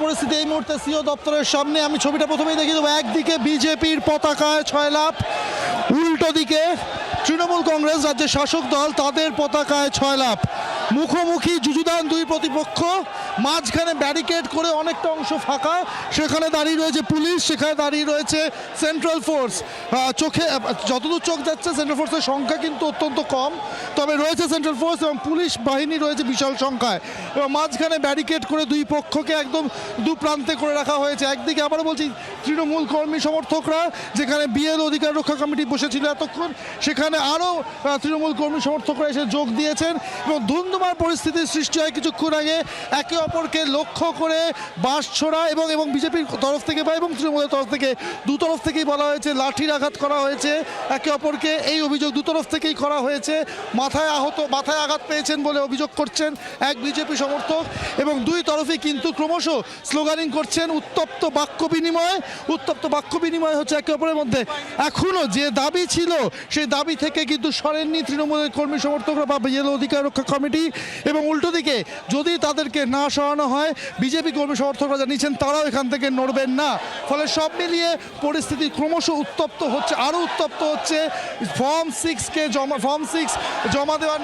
পরিস্থিতি এই মুহূর্তে সিও দপ্তরের সামনে। আমি ছবিটা প্রথমেই দেখিয়ে দেবো। একদিকে বিজেপির পতাকায় 6 লাফ, উল্টো দিকে তৃণমূল কংগ্রেস রাজ্যের শাসক দল, তাদের পতাকায় 6 লাফ। মুখোমুখি যুযুদান দুই প্রতিপক্ষ, মাঝখানে ব্যারিকেড করে অনেকটা অংশ ফাঁকা, সেখানে দাঁড়িয়ে রয়েছে পুলিশ, সেখানে দাঁড়িয়ে রয়েছে সেন্ট্রাল ফোর্স। চোখে যতদূর চোখ যাচ্ছে সেন্ট্রাল ফোর্সের সংখ্যা কিন্তু অত্যন্ত কম, তবে রয়েছে সেন্ট্রাল ফোর্স এবং পুলিশ বাহিনী রয়েছে বিশাল সংখ্যায়, এবং মাঝখানে ব্যারিকেড করে দুই পক্ষকে একদম দু প্রান্তে করে রাখা হয়েছে। একদিকে আবারও বলছি তৃণমূল কর্মী সমর্থকরা, যেখানে বিএল অধিকার রক্ষা কমিটি বসেছিল এতক্ষণ, সেখানে আরও তৃণমূল কর্মী সমর্থকরা এসে যোগ দিয়েছেন এবং ধুন্ধুমার পরিস্থিতির সৃষ্টি হয় কিছুক্ষণ আগে। একে অপরকে লক্ষ্য করে বাঁশ ছোড়া এবং বিজেপির তরফ থেকে বা এবং তৃণমূলের তরফ থেকে দু তরফ থেকেই বলা হয়েছে লাঠির আঘাত করা হয়েছে একে অপরকে। এই অভিযোগ দু তরফ থেকেই করা হয়েছে। মাথায় আঘাত পেয়েছেন বলে অভিযোগ করছেন এক বিজেপি সমর্থক, এবং দুই তরফই কিন্তু ক্রমশ স্লোগানিং করছেন। উত্তপ্ত বাক্য বিনিময় হচ্ছে একে অপরের মধ্যে। এখনও যে দাবি ছিল সেই দাবি থেকে কিন্তু সরেননি তৃণমূলের কর্মী সমর্থকরা বা বিএল অধিকার রক্ষা কমিটি, এবং উল্টো দিকে যদি তাদেরকে না সরানো হয় বিজেপি কর্মী সমর্থকরা জানিয়েছেন তারাও এখান থেকে নড়বেন না। ফলে সব মিলিয়ে পরিস্থিতি ক্রমশ উত্তপ্ত হচ্ছে, আরও উত্তপ্ত হচ্ছে। ফর্ম 6 জমা দেওয়ার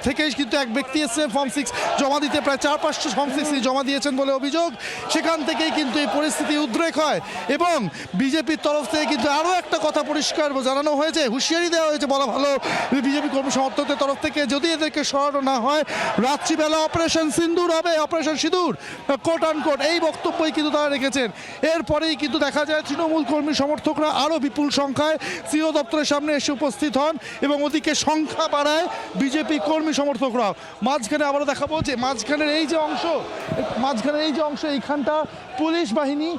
থেকেই কিন্তু এক ব্যক্তি এসে ফর্ম 6 জমা দিতে প্রায় 400-500 ফর্ম 6 জমা দিয়েছেন বলে অভিযোগ। সেখান থেকেই কিন্তু এই পরিস্থিতি উদ্রেক হয়, এবং বিজেপির তরফ থেকে কিন্তু আরও একটা কথা পরিষ্কার জানানো হয়েছে, হুঁশিয়ারি দেওয়া হয়েছে বলা ভালো বিজেপি কর্মী সমর্থকদের তরফ থেকে, যদি এদেরকে সরানো না হয় রাত্রিবেলা অপারেশন সিন্দুর হবে, অপারেশন সিঁদুর কোট আনকোট, এই বক্তব্যই কিন্তু তারা রেখেছেন। এরপরেই কিন্তু দেখা যায় তৃণমূল কর্মী সমর্থকরা আরও বিপুল সংখ্যায় সিও দপ্তরের সামনে এসে উপস্থিত হন, এবং ওদিকে সংখ্যা বাড়ায় বিজেপি কর্মী সমর্থকরা। মাঝখানে আবারও দেখাবো যে মাঝখানের এই যে অংশ এইখানটা পুলিশ বাহিনী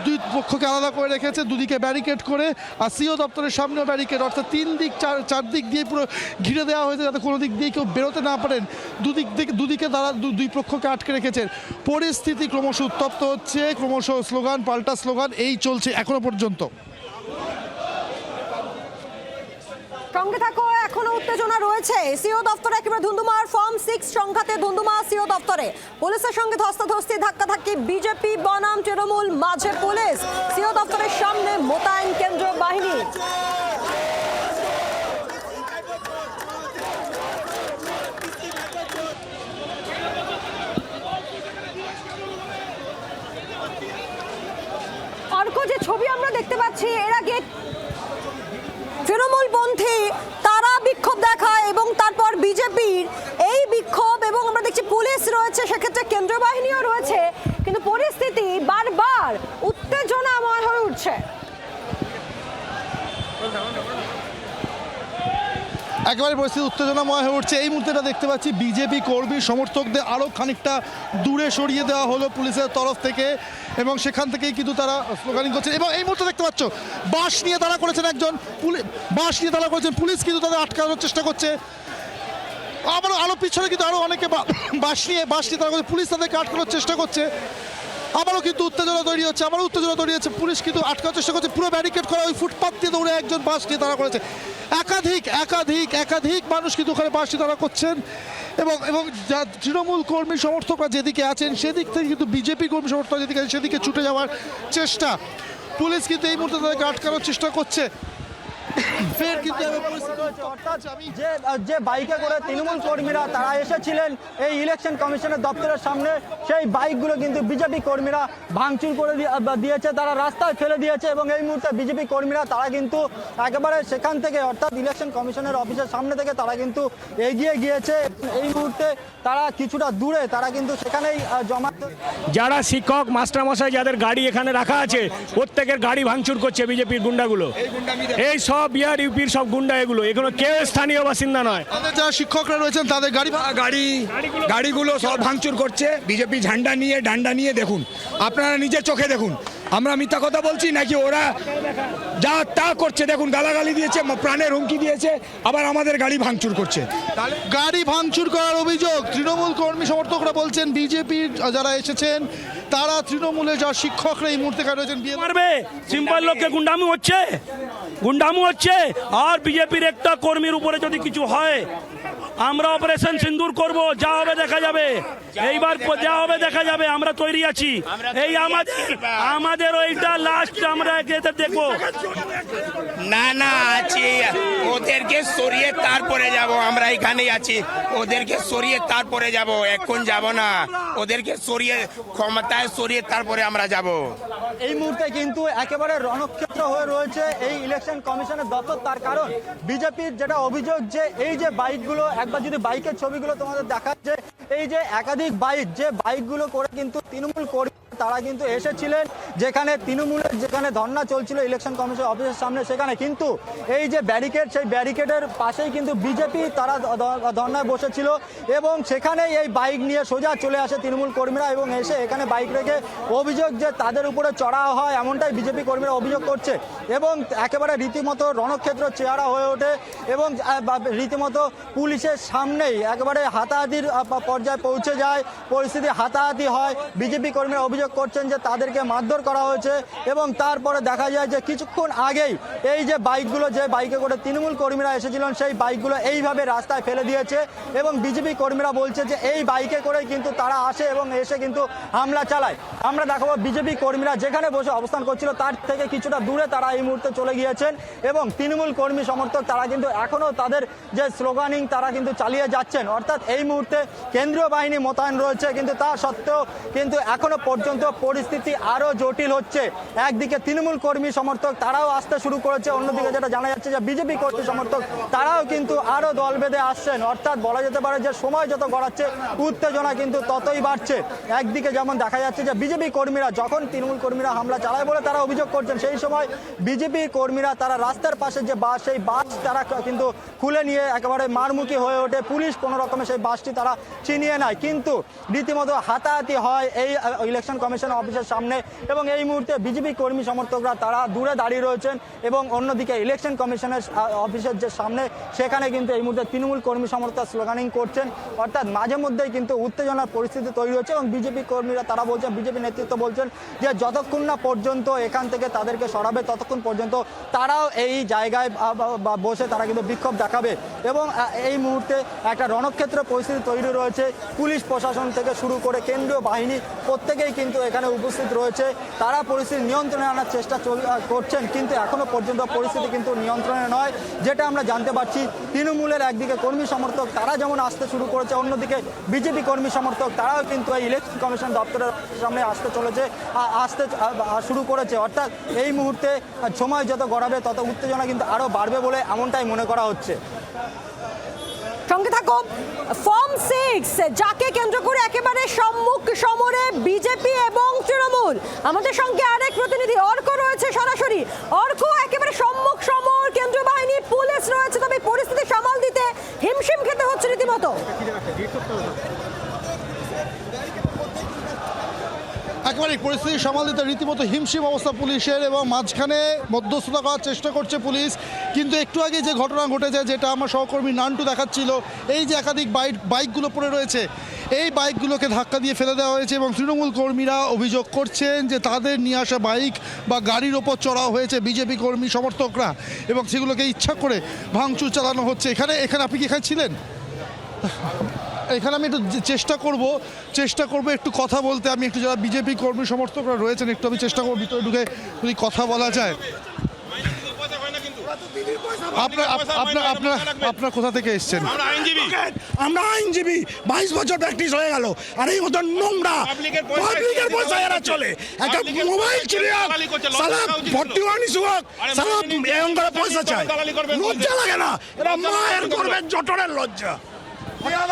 দুই পক্ষকে আলাদা করে রেখেছে, দুদিকে ব্যারিকেড করে, আর সিও দপ্তরের সামনেও ব্যারিকেড, অর্থাৎ চারদিক দিয়ে পুরো ঘিরে দেওয়া হয়েছে যাতে কোনো দিক দিয়ে কেউ বেরোতে না পারেন। দুদিকে তারা দুই পক্ষকে আটকে রেখেছেন। পরিস্থিতি ক্রমশ উত্তপ্ত হচ্ছে, ক্রমশ স্লোগান পাল্টা স্লোগান এই চলছে এখনো পর্যন্ত। সঙ্গে থাকো, এখনো উত্তেজনা রয়েছে সিও দপ্তরে, একেবারে ধুন্ধুমার ফর্ম 6 সংঘাতে ধুন্ধুমা সিও দপ্তরে। পুলিশের সঙ্গে ধস্তাধস্তি ধাক্কাধাক্কি বিজেপি বনাম তৃণমূল, মাঝে পুলিশ। সিও দপ্তরের সামনে মোতায়েন কেন্দ্রীয় বাহিনী। অর্ক, যে ছবি আমরা দেখতে পাচ্ছি, এর আগে তৃণমূলপন্থী তারা বিক্ষোভ দেখায় এবং তারপর বিজেপির এই বিক্ষোভ, এবং আমরা দেখছি পুলিশ রয়েছে, সেক্ষেত্রে কেন্দ্রীয় বাহিনীও রয়েছে, কিন্তু পরিস্থিতি বারবার উত্তেজনাময় হয়ে উঠছে। একেবারে পরিস্থিতি উত্তেজনাময় হয়ে উঠছে। এই মুহূর্তেটা দেখতে পাচ্ছি বিজেপি কর্মী সমর্থকদের আরও খানিকটা দূরে সরিয়ে দেওয়া হলো পুলিশের তরফ থেকে, এবং সেখান থেকেই কিন্তু তারা স্লোগানিং করছেন। এবং এই মুহূর্তে দেখতে পাচ্ছ বাঁশ নিয়ে তারা করেছেন, পুলিশ কিন্তু তাদের আটকানোর চেষ্টা করছে। আরও পিছনে কিন্তু আরও অনেকে বাঁশ নিয়ে তারা করছে, পুলিশ তাদেরকে আটকানোর চেষ্টা করছে। আবারও কিন্তু উত্তেজনা তৈরি হচ্ছে, পুলিশ কিন্তু আটকানোর চেষ্টা করছে। পুরো ব্যারিকেড করা ওই ফুটপাথ দিয়ে দৌড়ে একজন বাঁশ নিয়ে তারা করেছে। একাধিক মানুষ কিন্তু ওখানে বাঁশ নিয়ে তারা করছেন, এবং তৃণমূল কর্মী সমর্থকরা যেদিকে আছেন সেদিক থেকে কিন্তু বিজেপি কর্মী সমর্থকরা যেদিকে আছেন সেদিকে ছুটে যাওয়ার চেষ্টা। পুলিশ কিন্তু এই মুহূর্তে তাদেরকে আটকানোর চেষ্টা করছে। যে বাইকে করে তৃণমূল কর্মীরা তারা এসেছিলেন এই ইলেকশন কমিশনের দপ্তরের সামনে, সেই বাইকগুলো কিন্তু বিজেপি কর্মীরা ভাঙচুর করে দিয়েছে, তারা রাস্তায় ফেলে দিয়েছে, এবং এই মুহূর্তে বিজেপি কর্মীরা তারা কিন্তু একেবারে সেখান থেকে, অর্থাৎ ইলেকশন কমিশনের অফিসের সামনে থেকে তারা কিন্তু এগিয়ে গিয়েছে। এই মুহূর্তে তারা কিছুটা দূরে, তারা কিন্তু সেখানেই জমা। যারা শিক্ষক মাস্টারমশাই যাদের গাড়ি এখানে রাখা আছে প্রত্যেকের গাড়ি ভাঙচুর করছে বিজেপির গুন্ডাগুলো। এই সব বিহার ইউপির সব গুন্ডা, এগুলো কেউ স্থানীয় বাসিন্দা নয়। যারা শিক্ষকরা রয়েছেন তাদের গাড়িগুলো সব ভাঙচুর করছে বিজেপি ঝান্ডা নিয়ে, ডান্ডা নিয়ে। দেখুন, আপনারা নিজের চোখে দেখুন, আমরা মিথ্যা কথা বলছি নাকি ওরা যা তা করছে। দেখুন, গালাগালি দিয়েছে, প্রাণের হুমকি দিয়েছে, আবার আমাদের গাড়ি ভাঙচুর করছে। গাড়ি ভাঙচুর করার অভিযোগ তৃণমূল কর্মী সমর্থকরা বলছেন। বিজেপির যারা এসেছেন তারা তৃণমূলের যা শিক্ষকরা এই মুহূর্তে রয়েছেন মারবে সিম্পল লোককে গুন্ডামি হচ্ছে, আর বিজেপির একটা কর্মীর উপরে যদি কিছু হয় আমরা অপারেশন সিন্দুর করব, যা হবে দেখা যাবে। এইবার যা হবে দেখা যাবে, আমরা তৈরি আছি। এই আমাদের ওইটা লাস্ট, আমরা এতে দেখবো। না না আছি, ওদেরকে সরিয়ে তারপরে যাব। আমরা এখানেই আছি, ওদেরকে সরিয়ে তারপরে যাব, এখন যাব না। ওদেরকে সরিয়ে, ক্ষমতায় সরিয়ে তারপরে আমরা যাব। এই মুহূর্তে কিন্তু একেবারে রণক্ষেত্র হয়ে রয়েছে এই ইলেকশন কমিশনের দপ্তর। তার কারণ বিজেপির যেটা অভিযোগ যে এই যে বাইকগুলো, একবার যদি বাইকের ছবিগুলো তোমাদের দেখাচ্ছে, এই যে একাধিক বাইক, যে বাইকগুলো করে কিন্তু তৃণমূল কর্মী তারা কিন্তু এসেছিলেন যেখানে তৃণমূলের যেখানে ধর্ণা চলছিল ইলেকশন কমিশন অফিসের সামনে, সেখানে কিন্তু এই যে ব্যারিকেড, সেই ব্যারিকেডের পাশেই কিন্তু বিজেপি তারা ধর্ণায় বসেছিল এবং সেখানে এই বাইক নিয়ে সোজা চলে আসে তৃণমূল কর্মীরা এবং এসে এখানে বাইক রেখে অভিযোগ যে তাদের উপরে চড়া হয়, এমনটাই বিজেপি কর্মীরা অভিযোগ করছে এবং একেবারে রীতিমতো রণক্ষেত্র চেহারা হয়ে ওঠে এবং রীতিমতো পুলিশের সামনেই একেবারে হাতাহাতির পর্যায়ে পৌঁছে যায়, পরিস্থিতি হাতাহাতি হয়। বিজেপি কর্মীরা অভিযোগ করছেন যে তাদেরকে মারধর করা হয়েছে এবং তারপরে দেখা যায় যে কিছুক্ষণ আগেই এই যে বাইকগুলো, যে বাইকে করে তৃণমূল কর্মীরা এসেছিলেন, সেই বাইকগুলো এইভাবে রাস্তায় ফেলে দিয়েছে এবং বিজেপি কর্মীরা বলছে যে এই বাইকে করেই কিন্তু তারা আসে এবং এসে কিন্তু হামলা চালায়। আমরা দেখাবো বিজেপি কর্মীরা যেখানে বসে অবস্থান করছিল তার থেকে কিছুটা দূরে তারা এই মুহূর্তে চলে গিয়েছেন এবং তৃণমূল কর্মী সমর্থক তারা কিন্তু এখনো তাদের যে স্লোগানিং তারা কিন্তু চালিয়ে যাচ্ছেন। অর্থাৎ এই মুহূর্তে কেন্দ্রীয় বাহিনী মোতায়েন রয়েছে, কিন্তু তা সত্ত্বেও কিন্তু এখনো পর্যন্ত পরিস্থিতি আরো জটিল হচ্ছে। একদিকে তৃণমূল কর্মী সমর্থক তারাও আসতে শুরু করেছে, অন্যদিকে যেটা জানা যাচ্ছে যে বিজেপি কর্মী সমর্থক তারাও কিন্তু আরো দল বেঁধে আসছেন। অর্থাৎ বলা যেতে পারে যে সময় যত গড়াচ্ছে উত্তেজনা কিন্তু ততই বাড়ছে। একদিকে যেমন দেখা যাচ্ছে যে বিজেপি কর্মীরা যখন তৃণমূল কর্মীরা হামলা চালায় বলে তারা অভিযোগ করছেন, সেই সময় বিজেপি কর্মীরা তারা রাস্তার পাশে যে বাস, সেই বাস তারা কিন্তু খুলে নিয়ে একেবারে মারমুখী হয়ে ওঠে। পুলিশ কোনো রকমে সেই বাসটি তারা ছিনিয়ে নেয়, কিন্তু রীতিমতো হাতাহাতি হয় এই ইলেকশন কমিশন অফিসের সামনে এবং এই মুহূর্তে বিজেপি কর্মী সমর্থকরা তারা দূরে দাঁড়িয়ে রয়েছেন এবং অন্যদিকে ইলেকশন কমিশনের অফিসের যে সামনে সেখানে কিন্তু এই মুহূর্তে তৃণমূল কর্মী সমর্থক স্লোগানিং করছেন। অর্থাৎ মাঝে মধ্যেই কিন্তু উত্তেজনার পরিস্থিতি তৈরি হচ্ছে এবং বিজেপি কর্মীরা তারা বলছেন, বিজেপি নেতৃত্ব বলছেন যে যতক্ষণ না পর্যন্ত এখান থেকে তাদেরকে সরাবে ততক্ষণ পর্যন্ত তারাও এই জায়গায় বসে তারা কিন্তু বিক্ষোভ দেখাবে এবং এই মুহূর্তে একটা রণক্ষেত্র পরিস্থিতি তৈরি রয়েছে। পুলিশ প্রশাসন থেকে শুরু করে কেন্দ্রীয় বাহিনী প্রত্যেকেই কিন্তু এখানে উপস্থিত রয়েছে, তারা পরিস্থিতি নিয়ন্ত্রণে আনার চেষ্টা করছেন, কিন্তু এখনো পর্যন্ত পরিস্থিতি কিন্তু নিয়ন্ত্রণে নয়। যেটা আমরা জানতে পারছি, তৃণমূলের একদিকে কর্মী সমর্থক তারা যেমন আসতে শুরু করেছে, অন্যদিকে বিজেপি কর্মী সমর্থক তারাও কিন্তু এই ইলেকশন কমিশন দপ্তরের সামনে আসতে শুরু করেছে। অর্থাৎ এই মুহূর্তে সময় যত গড়াবে তত উত্তেজনা কিন্তু আরো বাড়বে বলে এমনটাই মনে করা হচ্ছে। সঙ্গে থাকো। ফর্ম 6 যাকে কেন্দ্র করে একেবারে সম্মুখ সমরে বিজেপি এবং তৃণমূল। আমাদের সঙ্গে আরেক প্রতিনিধি অর্ক রয়েছে সরাসরি। অর্ক, একেবারে সম্মুখ সমর, কেন্দ্রীয় বাহিনী, পুলিশ রয়েছে, তবে পরিস্থিতি সামাল দিতে হিমশিম খেতে হচ্ছে রীতিমতো। একেবারে পরিস্থিতি সামাল দিতে রীতিমতো হিমশিম অবস্থা পুলিশের এবং মাঝখানে মধ্যস্থতা করার চেষ্টা করছে পুলিশ, কিন্তু একটু আগে যে ঘটনা ঘটেছে, যেটা আমার সহকর্মী নান্টু দেখাচ্ছিল, এই যে একাধিক বাইকগুলো পড়ে রয়েছে, এই বাইকগুলোকে ধাক্কা দিয়ে ফেলে দেওয়া হয়েছে এবং তৃণমূল কর্মীরা অভিযোগ করছেন যে তাদের নিয়ে আসা বাইক বা গাড়ির ওপর চড়া হয়েছে বিজেপি কর্মী সমর্থকরা এবং সেগুলোকে ইচ্ছা করে ভাঙচুর চালানো হচ্ছে। এখানে আপনি কি এখানে ছিলেন? এখানে আমি একটু চেষ্টা করব একটু কথা বলতে। আমি একটু যারা বিজেপি কর্মী সমর্থকরা রয়েছেন একটু আমি চেষ্টা করব ভিতরে ঢুকে যদি কথা বলা যায়। আপনার কোথা থেকে এসেছেন? আমরা আইনজীবী 22 বছর প্র্যাকটিস হয়ে গেল, আর এই মতন নোংরা পাবলিকের পয়সা এরা চলে। একটা মোবাইল চুরি সালা 41 ইস্যুক সালা এরকম করে পয়সা চায়, লজ্জা লাগে না? এরা মায়ের করবে জটরের লজ্জা।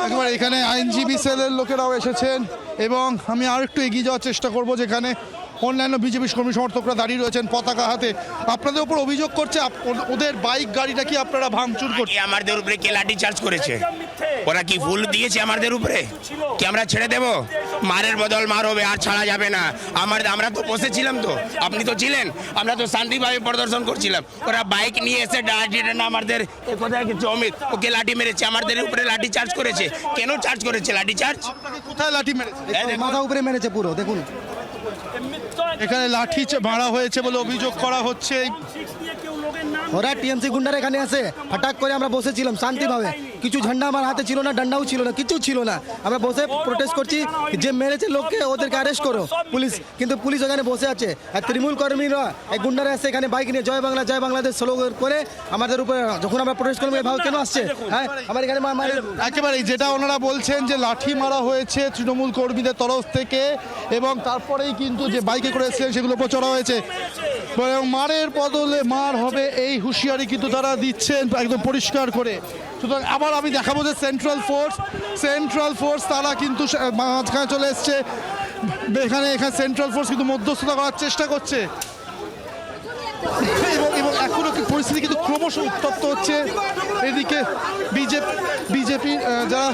একেবারে এখানে আইনজীবী সেলের লোকেরাও এসেছেন এবং আমি আর একটু এগিয়ে যাওয়ার চেষ্টা করব, যেখানে অন্যান্য বিজেপি কর্মী সমর্থকরা দাঁড়িয়ে রয়েছেন পতাকা হাতে। আপনাদের উপর অভিযোগ করছে ওদের বাইক গাড়িটা কি আপনারা ভাঙচুর করছে? আমাদের উপরে কে লাঠি চার্জ করেছে? ওরা কি ফুল দিয়েছে আমাদের উপরে? কি আমরা ছেড়ে দেব? মারের বদল মার হবে, আর ছাড়া যাবে না। আমরা তো বসেছিলাম, তো আপনি তো ছিলেন, আমরা তো শান্তিভাবে প্রদর্শন করছিলাম। ওরা বাইক নিয়ে এসে আমাদের কোথায় গেছে অমিত, ওকে লাঠি মেরেছে, আমাদের উপরে লাঠি চার্জ করেছে। কেন চার্জ করেছে লাঠি চার্জ? কোথায় লাঠি মেরেছে? মাথা উপরে মেরেছে পুরো, দেখুন এখানে লাঠি মারা হয়েছে বলে অভিযোগ করা হচ্ছে। ওরা টিএমসি গুন্ডারা এখানে আসে, হঠাৎ করে আমরা বসেছিলাম শান্তিভাবে, কিছু ঝান্ডা আমার হাতে ছিল না, ডান্ডাও ছিল না, কিছু ছিল না, আমরা বসে প্রোটেস্ট করছি যে মেরেছে লোককে ওদেরকে অ্যারেস্ট করো পুলিশ, কিন্তু পুলিশ ওখানে বসে আছে। আর তৃণমূল কর্মীরা এই গুন্ডারা এসে এখানে বাইক নিয়ে জয় বাংলা জয় বাংলাদেশ স্লোগান করে আমাদের উপরে, যখন আমরা প্রোটেস্ট করবো এভাবে কেন আসছে? হ্যাঁ, আমার এখানে একেবারেই যেটা ওনারা বলছেন যে লাঠি মারা হয়েছে তৃণমূল কর্মীদের তরফ থেকে, এবং তারপরেই কিন্তু যে বাইকে করে এসেছিলেন সেগুলো চড়া হয়েছে, এবং মারের বদলে মার হবে এই হুঁশিয়ারি কিন্তু তারা দিচ্ছেন একদম পরিষ্কার করে। সুতরাং আবার আমি দেখাবো যে সেন্ট্রাল ফোর্স তারা কিন্তু মাঝখানে চলে এসছে, এখানে সেন্ট্রাল ফোর্স কিন্তু মধ্যস্থতা করার চেষ্টা করছে, এবং এখনো কি পরিস্থিতি কিন্তু ক্রমশ উত্তপ্ত হচ্ছে। এদিকে বিজেপি যারা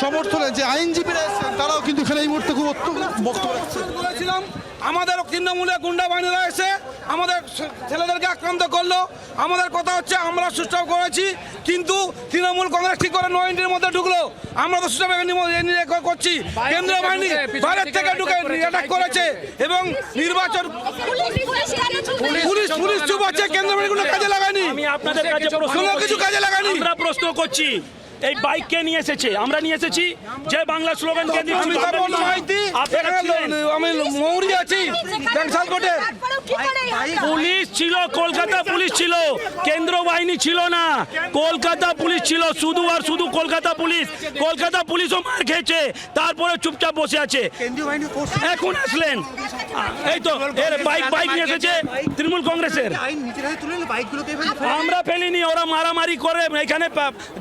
সমর্থনে যে আইনজীবীরা এসেছেন তারাও কিন্তু এখানে এই মুহূর্তে খুব বক্তব্য রাখছেন। বলেছিলাম আমাদের তৃণমূলে গুন্ডা বাহিনীরা এসে আমাদের ছেলেদেরকে আক্রান্ত করলো, আমাদের কথা হচ্ছে আমরা সুস্থ করেছি, কিন্তু তৃণমূল কংগ্রেস ঠিক করে 9 মধ্যে ঢুকলো, আমরা তো সুস্থ করছি, কেন্দ্রীয় বাহিনী বাইরের থেকে ঢুকে অ্যাটাক করেছে, এবং নির্বাচন পুলিশ চুপ আছে, কেন্দ্রীয় বাহিনী কোনো কাজে লাগায়নি, আমি আপনাদের কাছে কোনো কিছু কাজে লাগায়নি। আমরা প্রশ্ন করছি এই বাইক কে নিয়ে এসেছে? আমরা নিয়ে এসেছি যে বাংলা স্লোগান কে দিয়েছি, আমি তাপন মাইতি, আমি মৌরি আছি ব্যাংসালকোটে। পুলিশ ছিল, কলকাতা পুলিশ ছিল, কেন্দ্র বাহিনী ছিল না, কলকাতা পুলিশ ছিল শুধু আর শুধু কলকাতা পুলিশও মার খেয়েছে, তারপরে চুপচাপ বসে আছে। এখন আসলেন এই তো বাইক নিয়ে এসেছে তৃণমূল কংগ্রেসের, আমরা ফেলিনি, ওরা মারামারি করে এখানে,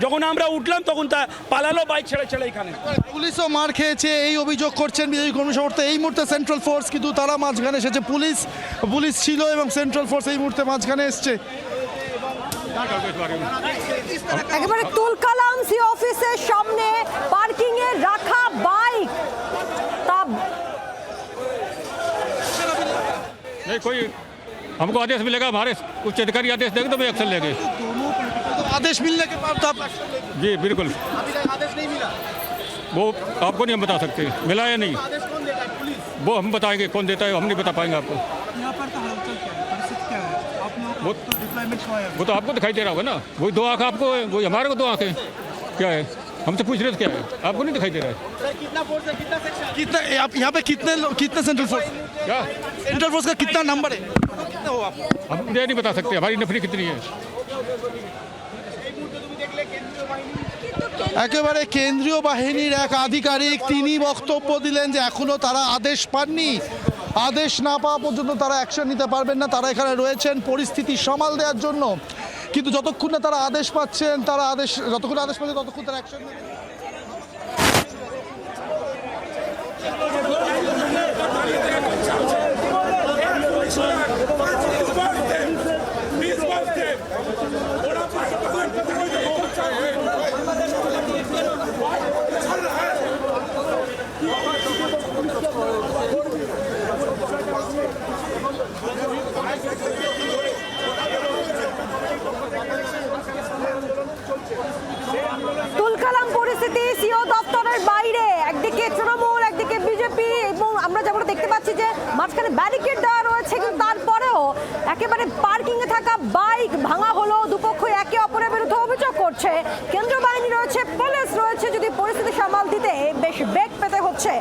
যখন আমরা উঠলাম তখন তা পালালো বাইক ছেড়ে এখানে। পুলিশও মার খেয়েছে এই অভিযোগ করছেন বিজেপি কর্মী সমর্থক। এই মুহূর্তে সেন্ট্রাল ফোর্স কিন্তু তারা মাঝখানে এসেছে, পুলিশ ছিল এবং সেন্ট্রাল ফোর্স এই মুহূর্তে মাঝখানে এসছে। একেবারে তুলকালাম সি অফিসের সামনে পার্কিং এ রাখা বাইক, তা नहीं कोई हमको आदेश मिलेगा, हमारे उच्च अधिकारी आदेश देंगे तो मैं एक्शन लेंगे। आदेश मिलने के बाद तो आप जी बिल्कुल, आदेश नहीं मिला, वो आपको नहीं हम बता सकते मिला या नहीं, वो हम बताएंगे कौन देता है, हम नहीं बता पाएंगे आपको। वो तो आपको दिखाई दे रहा होगा ना, वही 2 आँख आपको है, वही हमारे को 2 आँखें क्या है, हमसे पूछ रहे थे क्या है, आपको नहीं दिखाई दे रहा है कितना आप यहाँ पे कितने सेंट्रल फोर्स का कितना नंबर है? कितने हो आप? हम ये नहीं बता सकते हमारी नफरी कितनी है। একেবারে কেন্দ্রীয় বাহিনীর এক আধিকারিক তিনি বক্তব্য দিলেন যে এখনো তারা আদেশ পাননি, আদেশ না পাওয়া পর্যন্ত তারা অ্যাকশন নিতে পারবেন না, তারা এখানে রয়েছেন পরিস্থিতি সামাল দেওয়ার জন্য, কিন্তু যতক্ষণ না তারা আদেশ পাচ্ছেন যতক্ষণ আদেশ পাচ্ছেন ততক্ষণ তারা অ্যাকশন নেবেন। তুলকালাম পরিস্থিতি সিও দপ্তরের বাইরে, একদিকে তৃণমূল একদিকে বিজেপি, এবং আমরা যেমন দেখতে পাচ্ছি যে মাঝখানে ব্যারিকেড দেওয়া রয়েছে, কিন্তু তারপরেও একেবারে পার্কিং এ থাকা বাইক ভাঙা হলো, দুপক্ষ একে অপরের বিরুদ্ধে অভিযোগ করছে, কেন্দ্রীয় বাহিনী রয়েছে, পুলিশ রয়েছে, যদি পরিস্থিতি সামাল দিতে বেশ বেগ পেতে হচ্ছে।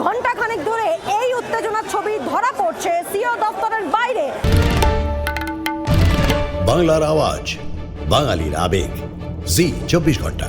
ঘন্টা খানেক ধরে এই উত্তেজনার ছবি ধরা পড়ছে সিও দপ্তরের বাইরে। বাংলার আওয়াজ, বাঙালির আবেগ, জি 24 ঘন্টা।